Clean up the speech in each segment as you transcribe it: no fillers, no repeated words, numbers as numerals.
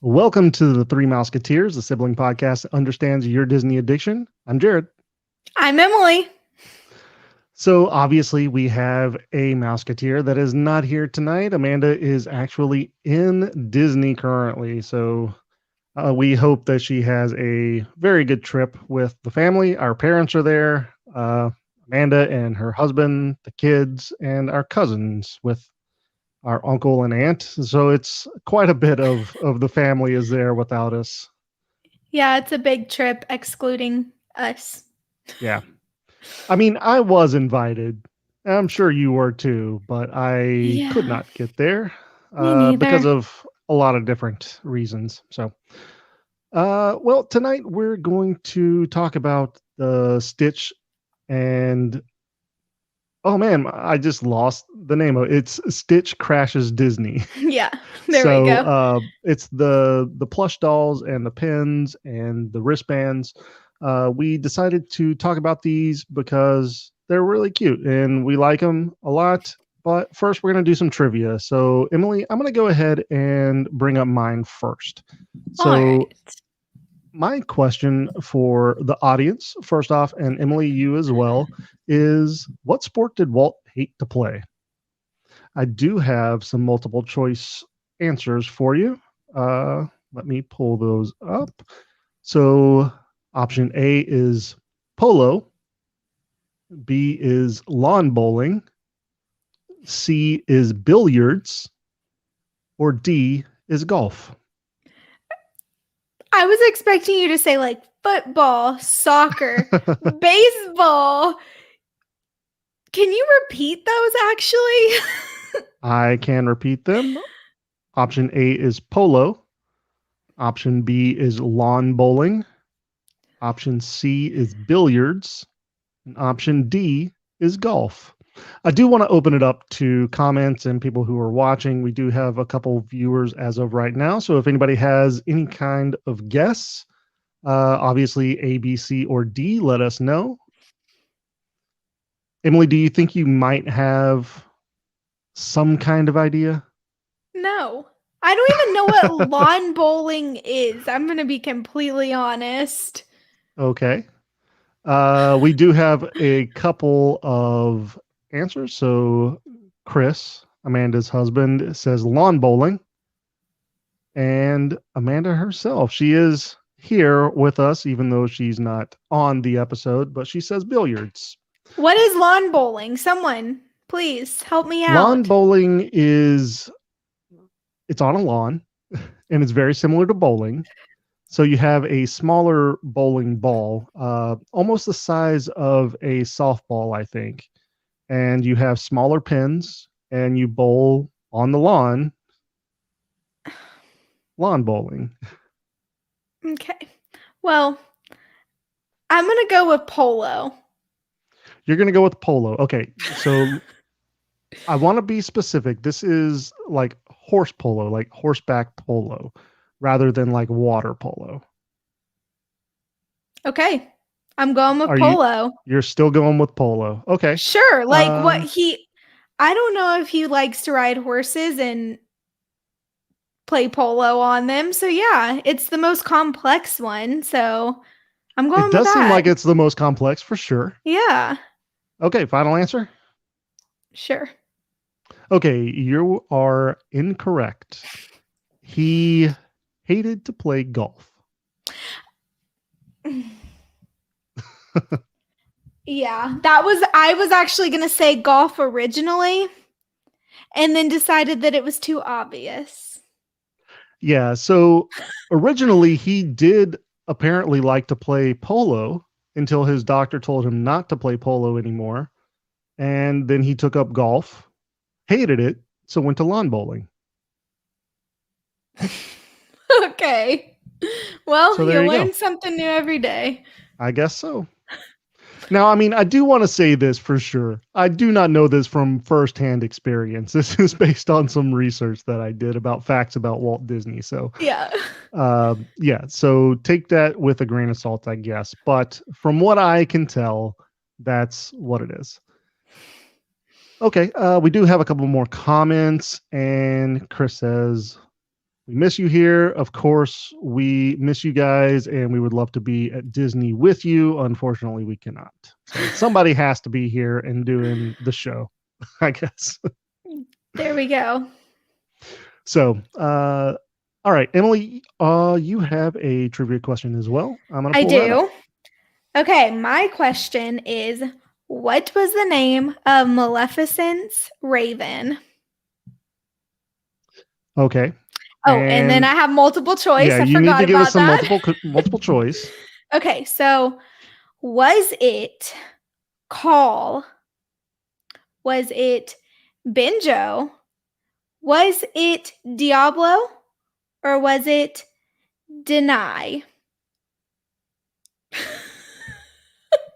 Welcome to the Three Mouseketeers, the sibling podcast that understands your Disney addiction. I'm Jared. I'm Emily. So obviously we have a Mouseketeer that is not here tonight. Amanda is actually in Disney currently. So we hope that she has a very good trip with the family. Our parents are there. Amanda and her husband, the kids, and our cousins with our uncle and aunt. So it's quite a bit of the family is there without us. Yeah, it's a big trip, excluding us. Yeah. I mean, I was invited. I'm sure you were too, but I could Yeah, not get there me because neither. of a lot of different reasons. So, well, tonight we're going to talk about the Stitch and oh man, I just lost the name of it. It's Stitch Crashes Disney. Yeah, there we So go. it's the plush dolls and the pins and the wristbands. We decided to talk about these because they're really cute and we like them a lot. But first, we're going to do some trivia. So, Emily, I'm going to go ahead and bring up mine first. All So, right. my question for the audience, first off, and Emily, you as well, is what sport did Walt hate to play? I do have some multiple choice answers for you. Let me pull those up. So, option A is polo, B is lawn bowling, C is billiards, or D is golf. I was expecting you to say like football, soccer, baseball. Can you repeat those actually? I can repeat them. Option A is polo. Option B is lawn bowling. Option C is billiards. And option D is golf. I do want to open it up to comments and people who are watching. We do have a couple viewers as of right now. So if anybody has any kind of guess, obviously A, B, C, or D, let us know. Emily, do you think you might have some kind of idea? No. I don't even know what lawn bowling is. I'm going to be completely honest. Okay. We do have a couple of answers. So Chris, Amanda's husband, says lawn bowling. And Amanda herself, she is here with us, even though she's not on the episode, but she says billiards. What is lawn bowling? Someone, please help me Lawn out. bowling is it's on a lawn and it's very similar to bowling. So you have a smaller bowling ball, almost the size of a softball, I think. And you have smaller pins and you bowl on the lawn bowling. Okay. Well, I'm going to go with polo. You're going to go with polo. Okay. So I want to be specific. This is like horse polo, like horseback polo, rather than like water polo. Okay. I'm going with Are you, polo. you're still going with polo? Okay. Sure. Like Uh, I don't know if he likes to ride horses and play polo on them. So yeah, it's the most complex one. So I'm it going with does seem that. like it's the most complex for sure. Yeah. Okay. Final answer. Sure. Okay. You are incorrect. He hated to play golf. Yeah, I was actually going to say golf originally and then decided that it was too obvious. Yeah. So originally, he did apparently like to play polo until his doctor told him not to play polo anymore. And then he took up golf, hated it, so went to lawn bowling. Okay. Well, So there you you go. learn something new every day. I guess so. Now, I mean, I do want to say this for sure. I do not know this from firsthand experience. This is based on some research that I did about facts about Walt Disney. So, Yeah. yeah, so take that with a grain of salt, I guess. But from what I can tell, that's what it is. Okay, we do have a couple more comments, and Chris says, We miss you here. Of course, we miss you guys, and we would love to be at Disney with you. Unfortunately, we cannot. So somebody has to be here and doing the show, I guess. There we go. So, all right, Emily, you have a trivia question as well. I'm going to I pull that up. do. Okay, my question is, what was the name of Maleficent's raven? Okay. Oh, and then I have multiple choice. Yeah, I you need forgot to give us about some that. multiple choice. Okay, so was it Call? Was it Benjo? Was it Diablo? Or was it Deny?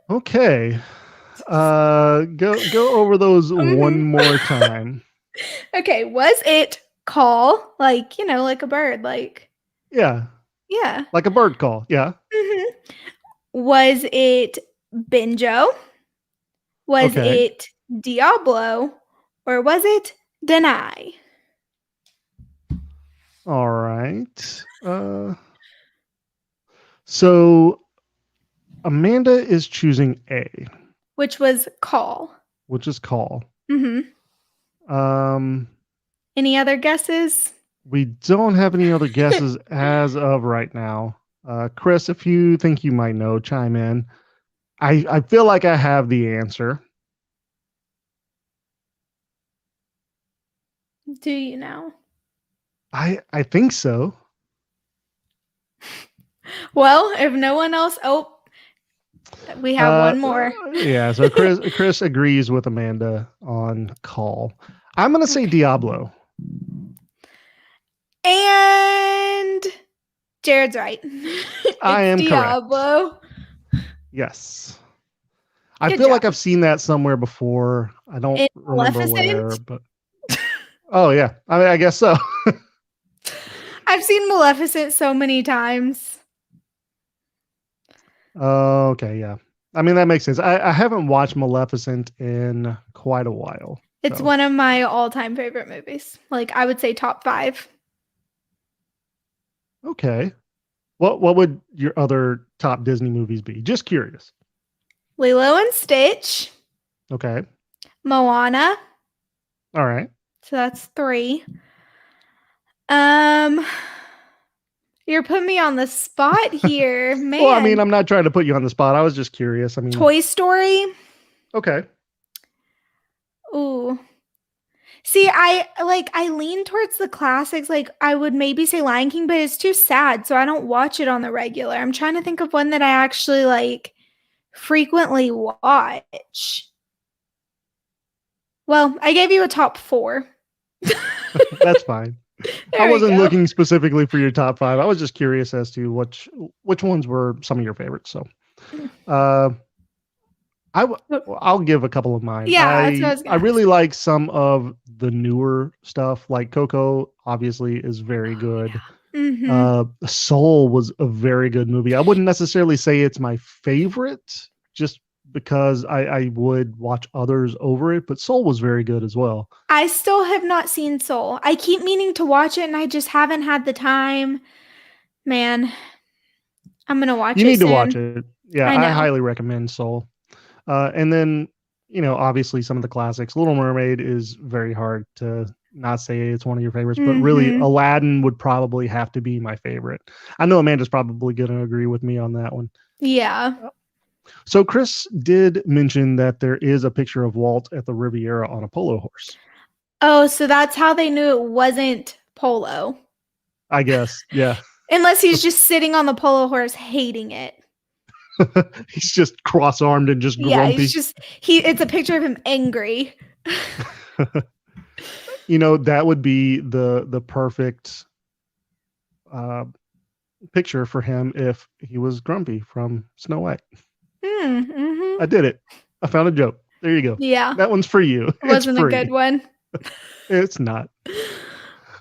Okay. Go over those one more time. Okay, was it Call? Like, like a bird, like. Yeah. Yeah. Like a bird call. Yeah. Was it Benjo? Was Okay. it Diablo? Or was it Deny? All right. So Amanda is choosing A, Which was Call. which is call. Mm-hmm. Any other guesses? We don't have any other guesses as of right now. Chris, if you think you might know, chime in. I feel like I have the answer. Do you know? I think so. Well, if no one else, we have one more. Yeah, so Chris agrees with Amanda on call. I'm gonna say Diablo. And Jared's right. I am Diablo. correct. Yes. I feel like I've seen that somewhere before. I don't remember where, but oh yeah. I mean, I guess so. I've seen Maleficent so many times. Okay, yeah. I mean, that makes sense. I haven't watched Maleficent in quite a while. It's one of my all-time favorite movies. Like, I would say top 5. Okay. What would your other top Disney movies be? Just curious. Lilo and Stitch. Okay. Moana. All right. So that's 3. You're putting me on the spot here, man. Well, I mean, I'm not trying to put you on the spot. I was just curious. I mean, Toy Story. Okay. Ooh. See, I lean towards the classics. Like, I would maybe say Lion King, but it's too sad, so I don't watch it on the regular. I'm trying to think of one that I actually frequently watch. Well, I gave you a top 4. That's fine. I wasn't looking specifically for your top 5. I was just curious as to which ones were some of your favorites. So, I'll give a couple of mine. Yeah, I really like some of the newer stuff. Like Coco, obviously, is very good. Yeah. Mm-hmm. Soul was a very good movie. I wouldn't necessarily say it's my favorite, just because I would watch others over it, but Soul was very good as well. I still have not seen Soul. I keep meaning to watch it, and I just haven't had the time. Man, I'm gonna watch it. You need soon. to watch it. Yeah, I highly recommend Soul. And then, obviously some of the classics. Little Mermaid is very hard to not say it's one of your favorites, but really Aladdin would probably have to be my favorite. I know Amanda's probably going to agree with me on that one. Yeah. So Chris did mention that there is a picture of Walt at the Riviera on a polo horse. Oh, so that's how they knew it wasn't polo. I guess, yeah. Unless he's just sitting on the polo horse hating it. He's just cross-armed and just grumpy. Yeah, it's a picture of him angry. That would be the perfect picture for him if he was grumpy from Snow White. Mm-hmm. I did it. I found a joke. There you go. Yeah. That one's for you. It wasn't a good one. It's not.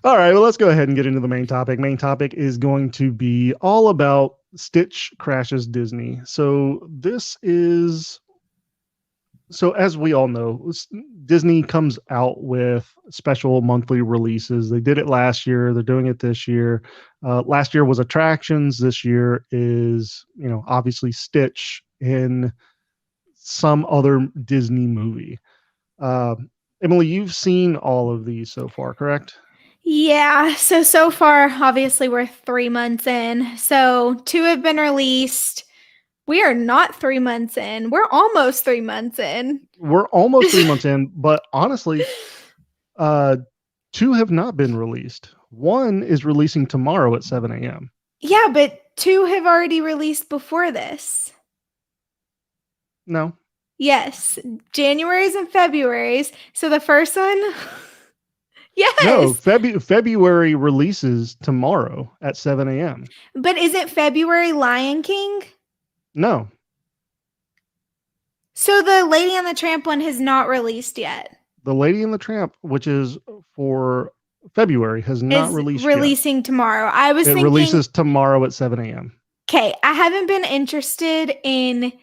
All right, well, let's go ahead and get into the main topic. Main topic is going to be all about Stitch Crashes Disney. So this is So as we all know, Disney comes out with special monthly releases. They did it last year. They're doing it this year. Last year was attractions. This year is, obviously Stitch in some other Disney movie. Uh, Emily, you've seen all of these so far, correct? Yeah, so far, obviously, we're 3 months in. So two have been released. We are not 3 months in. We're almost 3 months in. We're almost 3 months in, but honestly, uh, two have not been released. One is releasing tomorrow at 7 a.m. Yeah, but two have already released before this. No, Yes, January's and February's. So the first one, no, yes. February releases tomorrow at 7 a.m. But isn't February Lion King? No, So the Lady and the Tramp one has not released yet. The Lady and the Tramp, which is for February, has not Is released yet. releasing tomorrow. I was It thinking releases tomorrow at 7 a.m. okay, I haven't been interested in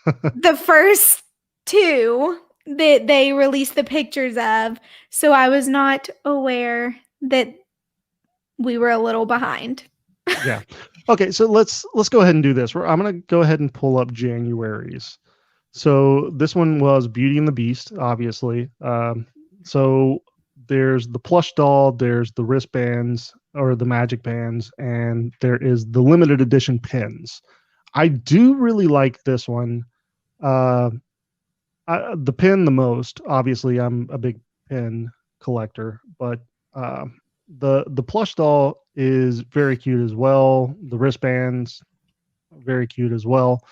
the first two that they released the pictures of, so I was not aware that we were a little behind. Yeah. Okay, so let's go ahead and do this. I'm going to go ahead and pull up January's. So this one was Beauty and the Beast, obviously. So there's the plush doll, there's the wristbands or the magic bands, and there is the limited edition pins. I do really like this one. The pin the most. Obviously, I'm a big pin collector, but the plush doll is very cute as well. The wristbands, very cute as well.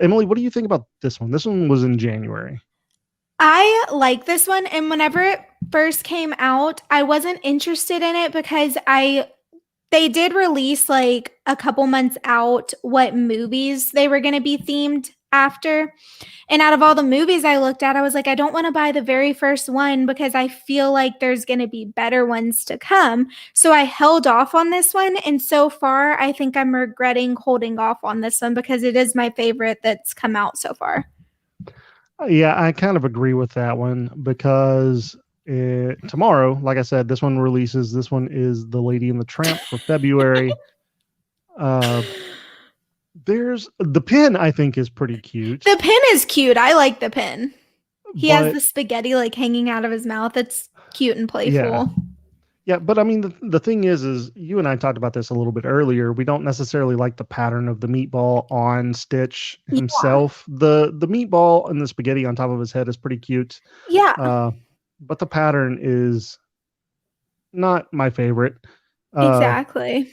Emily, what do you think about this one? This one was in January. I like this one, and whenever it first came out, I wasn't interested in it because they did release like a couple months out what movies they were going to be themed after. And out of all the movies I looked at, I was like, I don't want to buy the very first one because I feel like there's going to be better ones to come. So I held off on this one. And so far, I think I'm regretting holding off on this one because it is my favorite that's come out so far. Yeah, I kind of agree with that one because tomorrow, like I said, this one releases. This one is The Lady and the Tramp for February. There's the pin, I think, is pretty cute. The pin is cute. I like the pin. He has the spaghetti like hanging out of his mouth. It's cute and playful. Yeah, but I mean, the thing is you and I talked about this a little bit earlier. We don't necessarily like the pattern of the meatball on Stitch himself. Yeah. The meatball and the spaghetti on top of his head is pretty cute. Yeah. But the pattern is not my favorite. Exactly.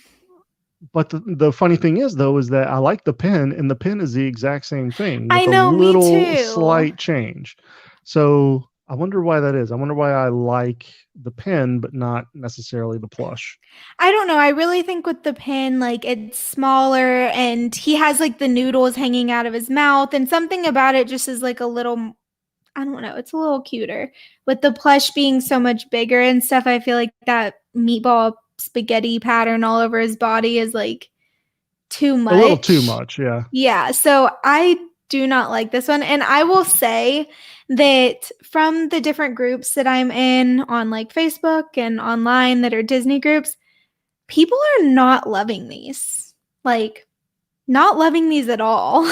But the funny thing is, though, is that I like the pin, and the pin is the exact same thing. With I know, a little me too. Slight change. So I wonder why that is. I wonder why I like the pin, but not necessarily the plush. I don't know. I really think with the pin, like it's smaller and he has like the noodles hanging out of his mouth, and something about it just is like a little, I don't know, it's a little cuter. With the plush being so much bigger and stuff, I feel like that meatball spaghetti pattern all over his body is like too much. A little too much, yeah. Yeah. So I do not like this one. And I will say that from the different groups that I'm in on like Facebook and online that are Disney groups, people are not loving these. Like, not loving these at all.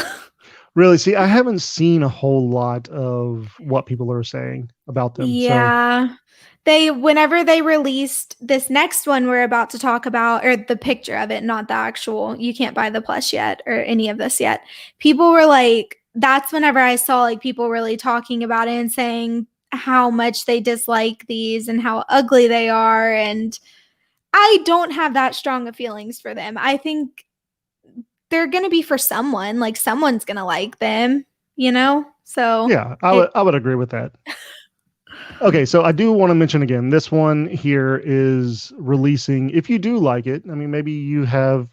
Really? See, I haven't seen a whole lot of what people are saying about them. Yeah. Whenever they released this next one we're about to talk about, or the picture of it, not the actual, you can't buy the plush yet or any of this yet. People were like, that's whenever I saw like people really talking about it and saying how much they dislike these and how ugly they are. And I don't have that strong of feelings for them. I think they're going to be for someone, like someone's going to like them, you know? So yeah, I would agree with that. Okay, so I do want to mention again, this one here is releasing. If you do like it, I mean, maybe you have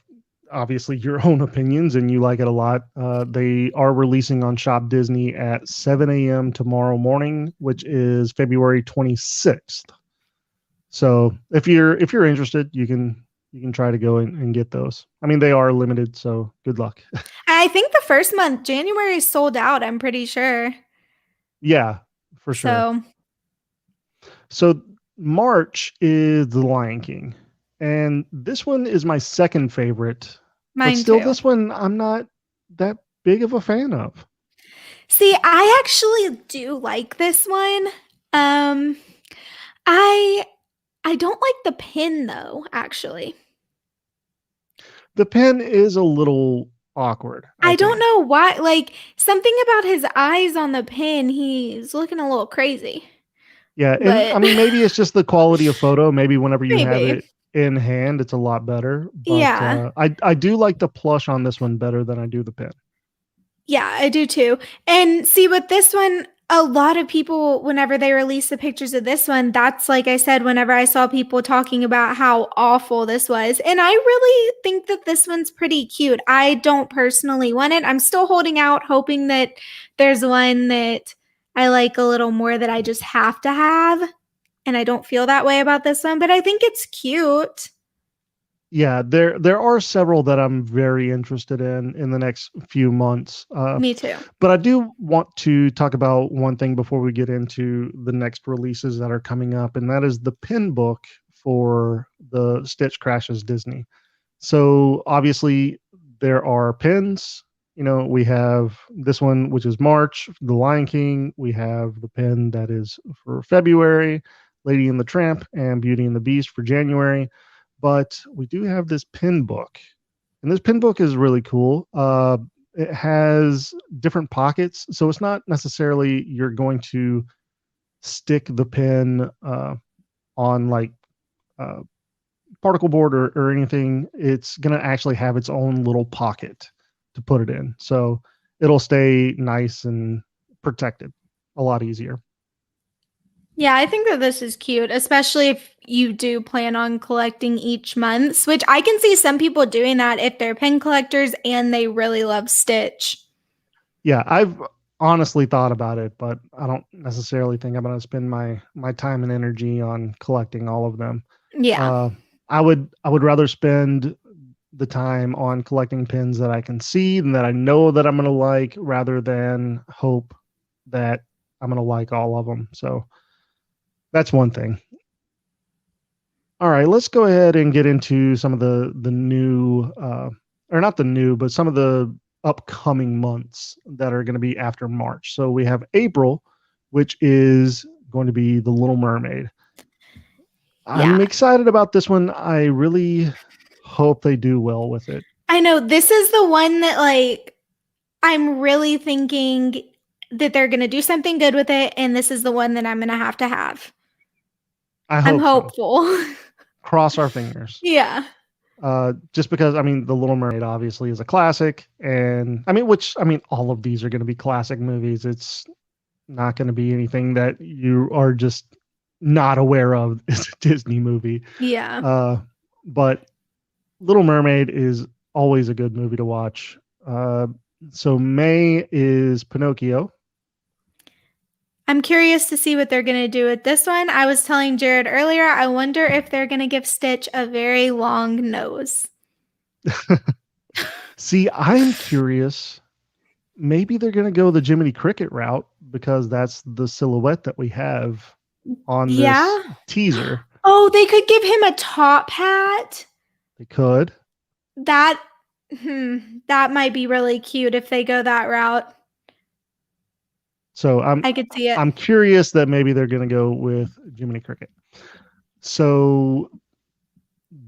obviously your own opinions and you like it a lot. They are releasing on Shop Disney at 7 a.m. tomorrow morning, which is February 26th. So if you're interested, you can try to go and get those. I mean, they are limited, so good luck. I think the first month, January, is sold out, I'm pretty sure. Yeah, for sure. So So March is The Lion King. And this one is my second favorite, but mine still too. this one I'm not that big of a fan of. See, I actually do like this one. Um, I I don't like the pin though, actually. The pen is a little awkward, I I don't think. know why, like something about his eyes on the pin, he's looking a little crazy. Yeah, and I But mean maybe it's just the quality of photo. Maybe whenever you have maybe. it in hand, it's a lot better. But Yeah. I do like the plush on this one better than I do the pen. Yeah, I do too. And see, with this one, a lot of people, whenever they release the pictures of this one, that's like I said, whenever I saw people talking about how awful this was. And I really think that this one's pretty cute. I don't personally want it. I'm still holding out, hoping that there's one that I like a little more that I just have to have. And I don't feel that way about this one, but I think it's cute. Yeah, there are several that I'm very interested in the next few months. Me too. But I do want to talk about one thing before we get into the next releases that are coming up, and that is the pin book for the Stitch Crashes Disney. So obviously there are pins. You know, we have this one, which is March, The Lion King. We have the pin that is for February, Lady and the Tramp, and Beauty and the Beast for January. But we do have this pin book, and this pin book is really cool. It has different pockets, so it's not necessarily you're going to stick the pin on like uh, particle board or anything. It's going to actually have its own little pocket to put it in, so it'll stay nice and protected a lot easier. Yeah, I think that this is cute, especially if you do plan on collecting each month, which I can see some people doing that if they're pen collectors and they really love Stitch. Yeah, I've honestly thought about it, but I don't necessarily think I'm going to spend my time and energy on collecting all of them. Yeah. Uh, I would rather spend the time on collecting pins that I can see and that I know that I'm going to like, rather than hope that I'm going to like all of them. So that's one thing. All right, let's go ahead and get into some of the new, or not the new, but some of the upcoming months that are going to be after March. So we have April, which is going to be The Little Mermaid. I'm Yeah. excited about this one. I really hope they do well with it. I know this is the one that like I'm really thinking that they're going to do something good with it and this is the one that I'm going to have to have. I I'm hope so. hopeful. Cross our fingers. Yeah. Just because I mean, The Little Mermaid obviously is a classic, and I mean, all of these are going to be classic movies. It's not going to be anything that you are just not aware of. It's a Disney movie. Yeah. Uh, but Little Mermaid is always a good movie to watch. So May is Pinocchio. I'm curious to see what they're going to do with this one. I was telling Jared earlier, I wonder if they're going to give Stitch a very long nose. See, I'm curious. Maybe they're going to go the Jiminy Cricket route because that's the silhouette that we have on this Yeah. teaser. Oh, they could give him a top hat. They could. That that might be really cute if they go that route. So I could see it. I'm curious that maybe they're going to go with Jiminy Cricket. So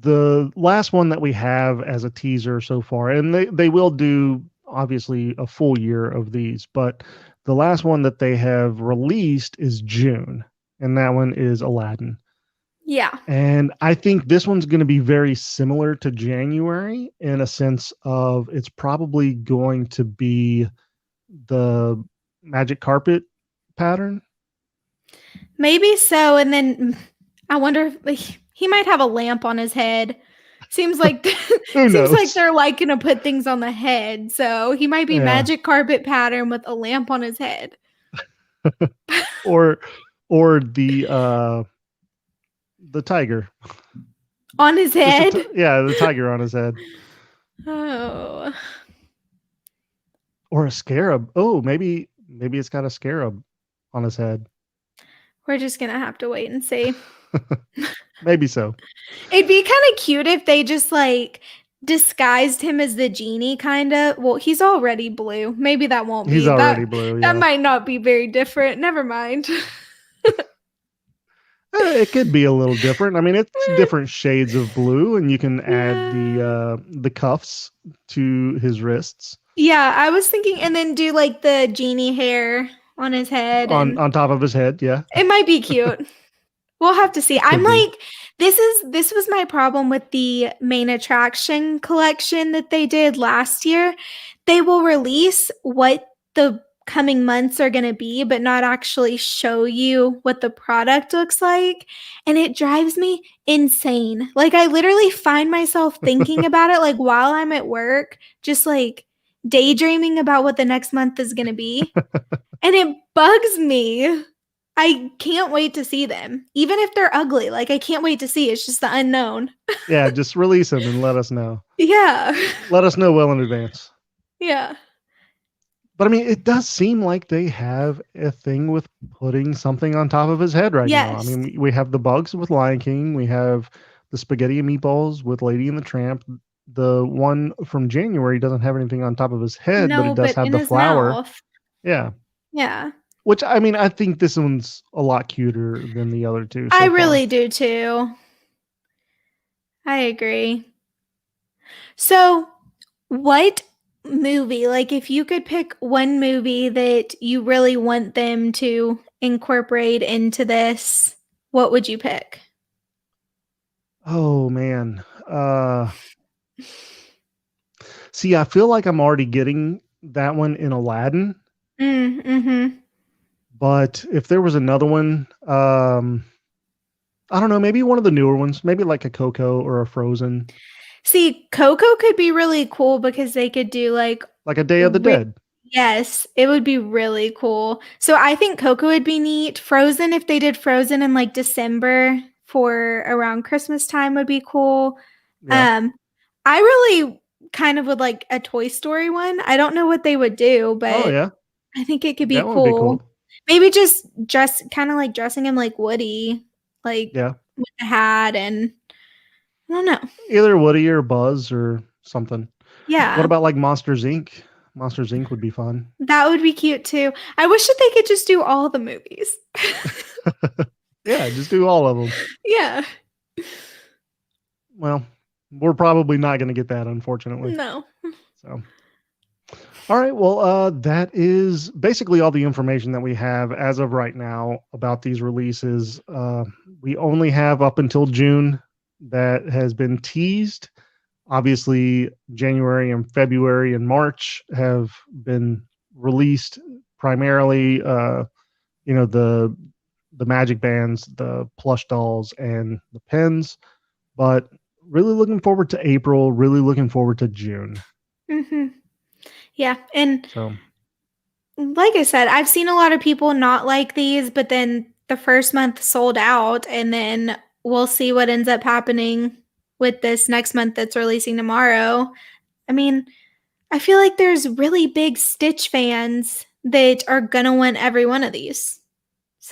the last one that we have as a teaser so far, and they will do obviously a full year of these, but the last one that they have released is June, and that one is Aladdin. Yeah. And I think this one's going to be very similar to January in a sense of it's probably going to be the magic carpet pattern. Maybe so. And then I wonder if like, he might have a lamp on his head. Seems like Who seems like knows? they're like gonna put things on the head. So he might be Yeah. magic carpet pattern with a lamp on his head. Or or the tiger. On his head. Yeah, the tiger on his head. Oh. Or a scarab. Oh, maybe it's got a scarab on his head. We're just gonna have to wait and see. Maybe so. It'd be kind of cute if they just like disguised him as the genie, kind of. Well, he's already blue. Maybe that won't He's be already that. blue. That Yeah. might not be very different. Never mind. It could be a little different. I mean, it's different shades of blue, and you can add Yeah. the cuffs to his wrists Yeah, I was thinking, and then do like the genie hair on his head, and on top of his head. Yeah, it might be cute. We'll have to see. it I'm could be. like, this was my problem with the main attraction collection that they did last year. They will release what the coming months are going to be, but not actually show you what the product looks like. And it drives me insane. Like, I literally find myself thinking about it, like, while I'm at work, just like daydreaming about what the next month is going to be. And it bugs me. I can't wait to see them. Even if they're ugly, like I can't wait to see. It's just the unknown. Yeah, just release him and let us know. Yeah. Let us know well in advance. Yeah. But I mean, it does seem like they have a thing with putting something on top of his head right now. I Yes. mean, we have the bugs with Lion King. We have the spaghetti and meatballs with Lady and the Tramp. The one from January doesn't have anything on top of his head, but it No, does but have in the his flower. mouth. Yeah. Yeah. Which, I mean, I think this one's a lot cuter than the other two I so far. really do too. I agree. So, what movie, like if you could pick one movie that you really want them to incorporate into this, what would you pick? Oh, man. See, I feel like I'm already getting that one in Aladdin. Mm-hmm. But if there was another one, I don't know, maybe one of the newer ones, maybe like a Coco or a Frozen, See, Coco could be really cool because they could do like like a Day of the re- Dead. yes, it would be really cool. So I think Coco would be neat. Frozen, if they did Frozen in like December for around Christmas time would be cool. Yeah. Um, I really kind of would like a Toy Story one. I don't know what they would do, Oh, but yeah. I think it could be That one would be cool. cool. Maybe just dress kind of like dressing him like Woody, like Yeah. with the hat and I don't know. Either Woody or Buzz or something. What Yeah. about like Monsters Inc? Monsters Inc would be fun. That would be cute too. I wish that they could just do all the movies. Yeah, just do all of them. Yeah. Well, we're probably not going to get that, unfortunately. No. So, all right. Well, that is basically all the information that we have as of right now about these releases. We only have up until June that has been teased. Obviously, January and February and March have been released primarily. The magic bands, the plush dolls, and the pins. But really looking forward to April. Really looking forward to June. Hmm. Yeah. And So like I said, I've seen a lot of people not like these, but then the first month sold out, and then we'll see what ends up happening with this next month that's releasing tomorrow. I mean, I feel like there's really big Stitch fans that are gonna want every one of these.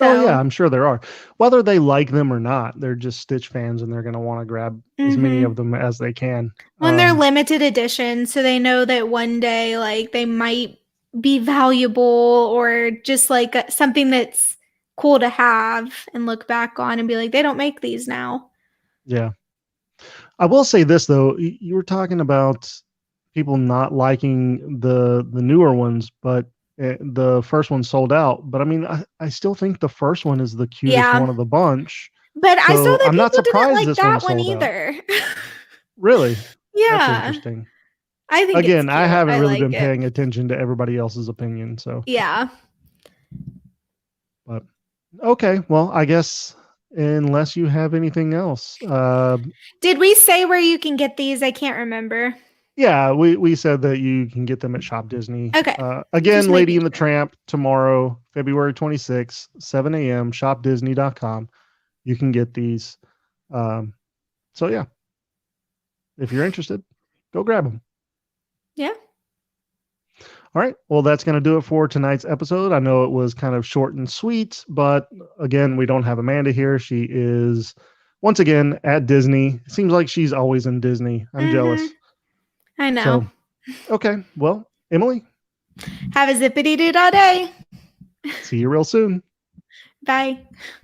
oh yeah, So, I'm sure there are. Whether they like them or not, they're just Stitch fans and they're going to want to grab as many of mhm. them as they can. When they're limited edition, so they know that one day, like, they might be valuable or just like something that's cool to have and look back on and be like, they don't make these now. Yeah. I will say this though, you were talking about people not liking the newer ones, but the first one sold out. But I mean, I still think the first one is the cutest Yeah. one of the bunch. But I saw So that I'm not people didn't surprised like this one that one sold out. either. Really? That's Yeah. interesting. I think it's Again, I cute. haven't I really like been it. paying attention to everybody else's opinion. So, Yeah. but okay. Well, I guess unless you have anything else, Did we say where you can get these? I can't remember. yeah, we said that you can get them at Shop Disney. Okay. Just Again, Lady making and the sure. Tramp tomorrow, February 26th, 7 a.m. shopdisney.com. You can get these. Um, so yeah, if you're interested, go grab them. Yeah. All right. Well, that's going to do it for tonight's episode. I know it was kind of short and sweet, but again, we don't have Amanda here. She is once again at Disney. It seems like she's always in Disney. I'm jealous. I know. So, okay. Well, Emily. Have a zippity-doo-dah day. See you real soon. Bye.